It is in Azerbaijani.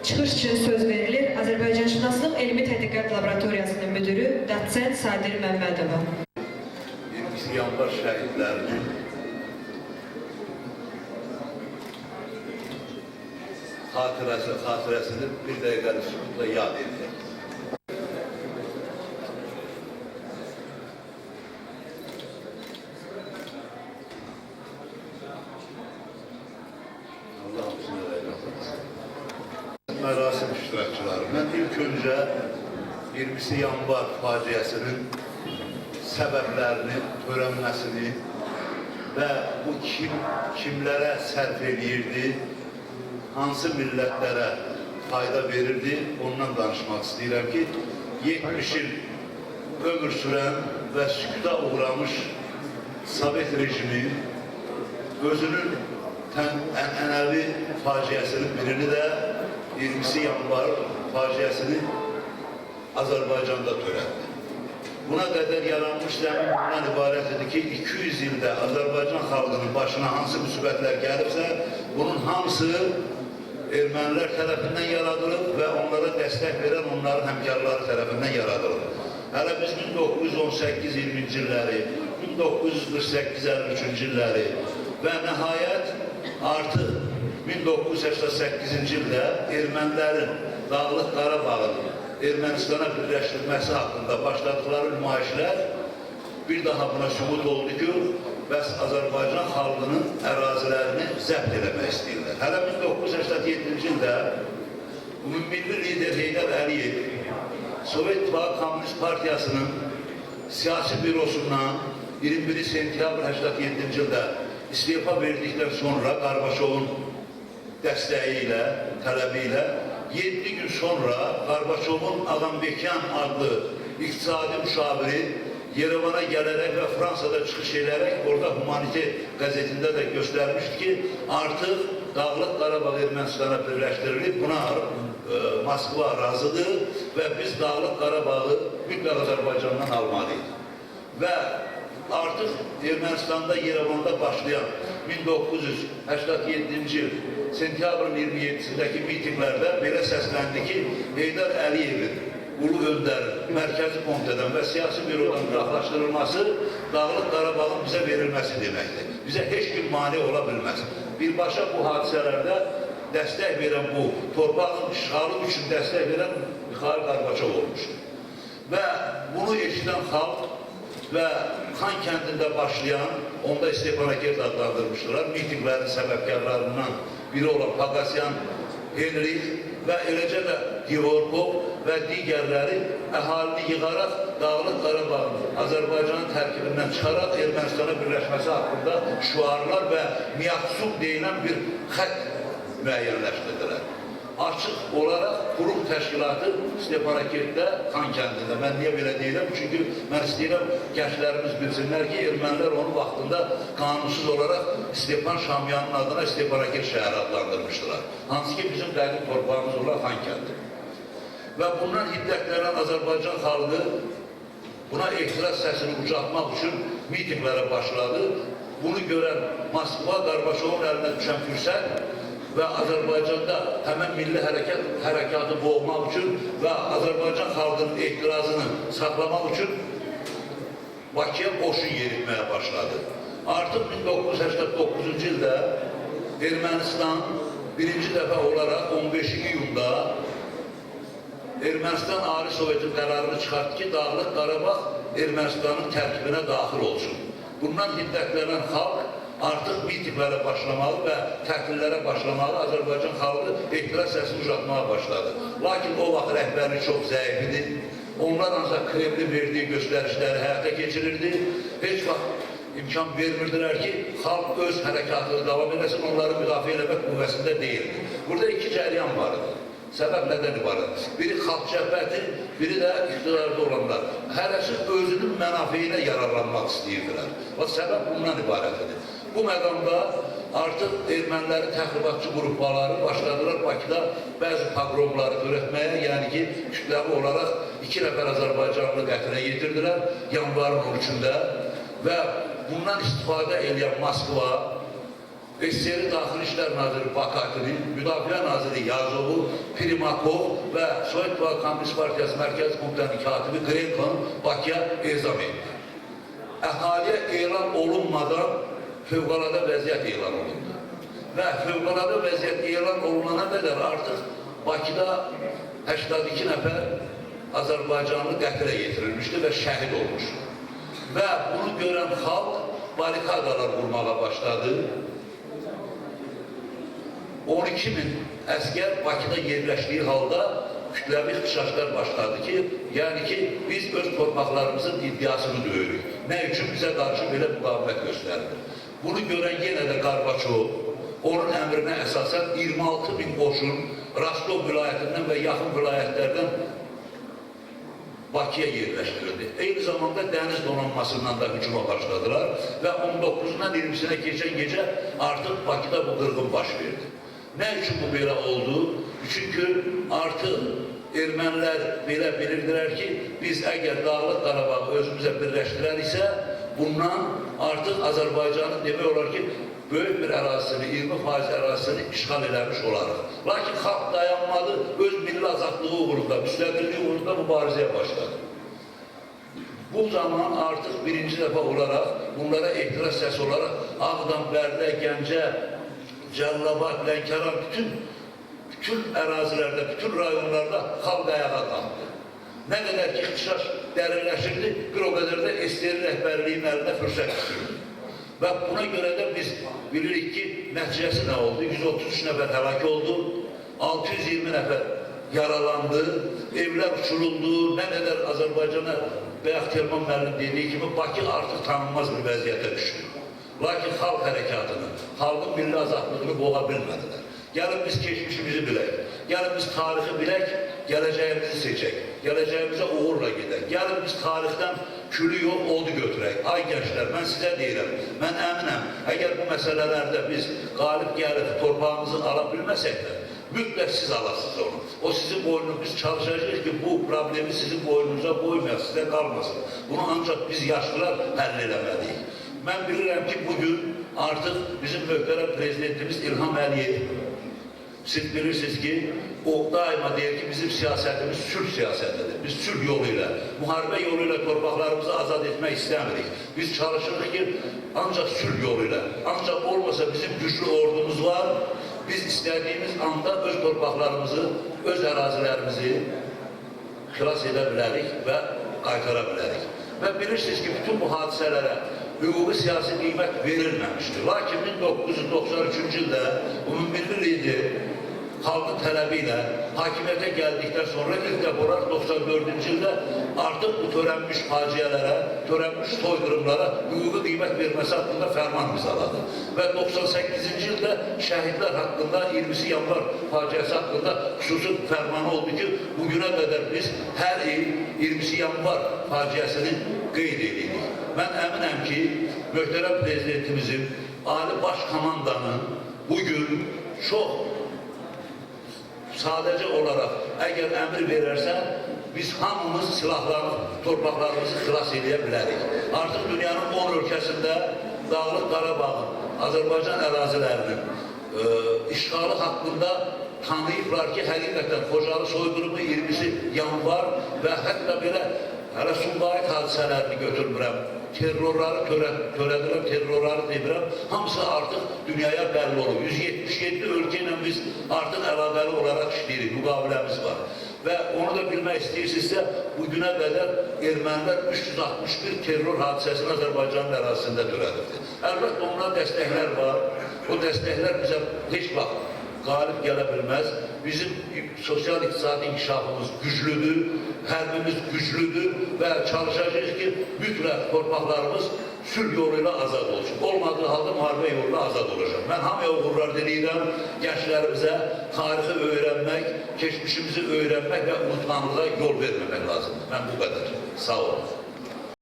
Çıxış üçün söz verilir Azərbaycanşünaslıq Elmi Tədqiqat Laboratoriyasının müdürü Doçent Sadir Məmmədova. 22 yanvar şəhidlərinin xatirəsini bir dəqiqəli sükutla yad edilir. Mərasim iştirakçıları, mən ilk öncə 20 yanvar faciəsinin səbəblərini, törənməsini və bu kimlərə sərf edirdi, hansı millətlərə fayda verirdi, ondan danışmaq istəyirəm ki, 70 il ömür sürən və sükuta uğramış Sovet rejimi özünün ənənəvi faciəsinin birini də 20 yanvar faciəsini Azərbaycanda törətdi. Buna qədər yaranmış zəmin bundan ibarət idi ki, 200 ildə Azərbaycan xalqının başına hansı müsibətlər gəlibsə, bunun hamısı ermənilər tərəfindən yaradılıb və onlara dəstək verən onların həmkarları tərəfindən yaradılıb. Hələ biz 1918-20-ci illəri, 1948-53-cü illəri və nəhayət artıq 1988-ci ildə ermənilərin Dağlıq Qarabağın Ermənistana birləşdirilməsi haqqında başladıqları nümayişlər bir daha buna sübut oldu ki, bəs Azərbaycan xalqının ərazilərini zəbt eləmək istəyirlər. Hələ 1987-ci ildə ümummilli lider Heydər Əliyev Sovet İttifaqı Komünist Partiyasının siyasi bürosundan 21 sentyabr 1987-ci ildə istifa verdikdən sonra Qarbaçovun dəstəyi ilə, tələbi ilə 7 gün sonra Qarbaçovun Ağambekyan adlı iqtisadi müşaviri Yerevana gələrək və Fransada çıxış edərək orada Humanite qəzetində də göstərmişdi ki, artıq Dağlıq Qarabağ Ermənistana birləşdirilib, buna Moskva razıdır və biz Dağlıq Qarabağı mütləq Azərbaycandan almalıyıq. Və artıq Ermənistanda, Yerevanda başlayan 1987-ci il sentyabrın 27-sindəki mitinglərdə belə səsləndi ki, Heydər Əliyevin Ulu Öndərin Mərkəzi Komitədən və siyasi bürodan uzaqlaşdırılması Dağlıq Qarabağın bizə verilməsi deməkdir. Bizə heç bir mane ola bilməz. Birbaşa bu hadisələrdə dəstək verən bu, torpağın işğalı üçün dəstək verən Mikhail Qarbaçov olmuşdur. Və bunu eşidən xalq və Xan kəndində başlayan, onda Stepanakert adlandırmışdılar, mitinglərin səbəbkarlarından biri olan Pagasyan, Henrik və eləcə də Georgov və digərləri əhalini yığaraq Dağlıq Qarabağın Azərbaycanın tərkibindən çıxaraq Ermənistana birləşməsi haqqında şüarlar və miyaksub deyilən bir xət müəyyənləşdirdilər. Açıq olaraq qurum təşkilatı Stepanakertdə, Xan kəndində. Mən niyə belə deyirəm? Çünki mən istəyirəm gənclərimiz bilsinlər ki, ermənilər onun vaxtında qanunsuz olaraq Stepan Şamyanın adına Stepanakert şəhəri adlandırmışdılar. Hansı ki, bizim qədim torpağımız olan Xan kəndi. Və bundan hiddətlənən Azərbaycan xalqı buna etiraz səsini ucaltmaq üçün mitinglərə başladı. Bunu görən Moskva, Qarbaçovun əlinə düşən fürsət və Azərbaycanda həmən milli hərəkatı boğmaq üçün və Azərbaycan xalqının etirazını saxlamaq üçün Bakıya qoşun yeritməyə başladı. Artıq 1989-cu ildə Ermənistan birinci dəfə olaraq 15 iyunda Ermənistan Ali Sovetin qərarını çıxartdı ki, Dağlıq Qarabağ Ermənistanın tərkibinə daxil olsun. Bundan hiddətlənən xalq artıq mitinglərə başlamalı və tətillərə başlamalı, Azərbaycan xalqı etiraz səsini uzatmağa başladı. Lakin o vaxt rəhbərlik çox zəif idi. Onlar ancaq Kremlin verdiği göstərişləri həyata keçirirdi. Heç vaxt imkan vermirdilər ki, xalq öz hərəkatını davam edəsin, onları müdafiə eləmək qüvvəsində deyildi. Burada iki cəryan vardı. Səbəb nədən ibarət? Biri xalq cəbhəti, biri də iqtidarda olanlar. Hərəsi özünün mənafeyinə yararlanmaq istəyirdilər. Səbəb bundan ibarətdir. Bu məqamda artıq ermənilərin təxribatçı qrupları başladılar Bakıda bəzi pogromları törətməyə, yəni ki, kütləvi olaraq 2 nəfər Azərbaycanlı qətlə yetirdilər yanvarın 13-də və bundan istifadə edən Moskva SSR Daxili İşlər Naziri Bakatinin, Müdafiə Naziri Yazovu, Primakov və Sovet Komünist Partiyası Mərkəzi Komitənin katibi Qrenko Bakıya ezam etdi. Əhaliyə elan olunmadan fövqəladə vəziyyət elan olundu. Və fövqəladə vəziyyət elan olunana qədər artıq Bakıda 82 nəfər Azərbaycanlı qətlə yetirilmişdi və şəhid olmuşdu. Və bunu görən xalq barikadalar vurmağa başladı. 12.000 əskər Bakıda yerləşdiyi halda kütləvi ixtişaşlar başladı ki, yəni ki, biz öz torpaqlarımızın iddiasını döyürük. Nə üçün bizə qarşı belə müqavimət göstərilir? Bunu görən yenə də Qarbaçov, onun əmrinə əsasən 26.000 qoşun Rostov vilayətindən və yaxın vilayətlərdən Bakıya yerləşdirildi. Eyni zamanda dəniz donanmasından da hücuma başladılar və 19-dan 20-sinə keçən gecə artıq Bakıda bu qırğın baş verdi. Nə üçün bu belə oldu? Çünki artıq ermənilər belə bilirdilər ki, biz əgər Dağlıq Qarabağı özümüzə birləşdirəriksə, bundan artıq Azərbaycanın demək olar ki, böyük bir ərazisini, 20% ərazisini işğal eləmiş olarıq. Lakin xalq dayanmadı, öz milli azadlığı uğrunda, müstəqilliyi uğrunda mübarizəyə başladı. Bu zaman artıq birinci dəfə olaraq, bunlara etiraz səsi olaraq Ağdam, Bərdə, Gəncə, Cəllabad, Lənkəran, bütün ərazilərdə, bütün rayonlarda xalq ayağa qalxdı. Nə qədər ki, ixtişaş dərinləşirdi, bir o qədər də SSR rəhbərliyinin əlində fürsət düşürdü. Və buna görə də biz bilirik ki, nəticəsi nə oldu? 133 nəfər həlak oldu, 620 nəfər yaralandı, evlər uçuruldu, nə qədər Azərbaycana Bəyək Telman müəllim dediyi kimi Bakı artıq tanınmaz bir vəziyyətə düşdü. Lakin xalq hərəkatını, xalqın milli azadlığını boğa bilmədilər. Gəlin biz keçmişimizi bilək, gəlin biz tarixi bilək, gələcəyimizi seçək, gələcəyimizə uğurla gedək. Gəlin biz tarixdən külü yox, oldu götürək. Ay gənclər, mən sizə deyirəm, mən əminəm, əgər bu məsələlərdə biz qalib gəlib torpağımızı ala bilməsək də, mütləq siz alasınız onu. O sizin boynunuz, biz çalışacağıq ki, bu problemi sizin boynunuza qoymayaq, sizə qalmasın. Bunu ancaq biz yaşlılar həll eləməliyik. Mən bilirəm ki, bugün artıq bizim möhtərəm prezidentimiz İlham Əliyev, siz bilirsiniz ki, o daima deyir ki, bizim siyasətimiz sülh siyasətidir. Biz sülh yolu ilə, müharibə yolu ilə torpaqlarımızı azad etmək istəmirik. Biz çalışırıq ki, ancaq sülh yolu ilə, ancaq olmasa bizim güclü ordumuz var, biz istədiyimiz anda öz torpaqlarımızı, öz ərazilərimizi xilas edə bilərik və qaytara bilərik. Və bilirsiniz ki, bütün bu hadisələrə hüquqi siyasi qiymət verilməmişdir. Lakin 1993-cü ildə ümummilli lider xalqın tələbi ilə hakimiyyətə gəldikdən sonra ilk dəfə olaraq 94-cü ildə artıq bu törənmiş faciələrə, törənmiş soyqırımlara hüquqi qiymət verməsi haqqında fərman imzaladı. Və 98-ci ildə şəhidlər haqqında 20 yanvar faciəsi haqqında xüsusi fərmanı oldu ki, bugünə qədər biz hər il 20 yanvar faciəsini qeyd edirik. Mən əminəm ki, möhtərəm prezidentimizin, ali baş komandanın bugün çox sadəcə olaraq əgər əmr verərsə, biz hamımız silahlarımız, torpaqlarımızı xilas edə bilərik. Artıq dünyanın 10 ölkəsində Dağlıq Qarabağın, Azərbaycan ərazilərinin işğalı haqqında tanıyıblar ki, həqiqətən Xocalı soyqırımı 20 yanvar və hətta belə hələ Sumqayıt hadisələrini götürmürəm, terrorları törədilən terrorları demirəm, hamısı artıq dünyaya bəlli olur. 177 ölkə ilə biz artıq əlaqəli olaraq işləyirik, müqaviləmiz var. Və onu da bilmək istəyirsinizsə, bugünə qədər ermənilər 361 terror hadisəsini Azərbaycanın ərazisində törədirdi. Əlbəttə, onlara dəstəklər var, o dəstəklər bizə heç vaxt qalib gələ bilməz. Bizim sosial-iqtisadi inkişafımız güclüdür, hərbimiz güclüdür və çalışacağıq ki, mütləq torpaqlarımız sülh yolu ilə azad olsun. Olmadığı halda müharibə yolu ilə azad olacaq. Mən hamıya uğurlar diləyirəm, gənclərimizə tarixi öyrənmək, keçmişimizi öyrənmək və unutmanlığa yol verməmək lazımdır. Mən bu qədər. Sağ olun.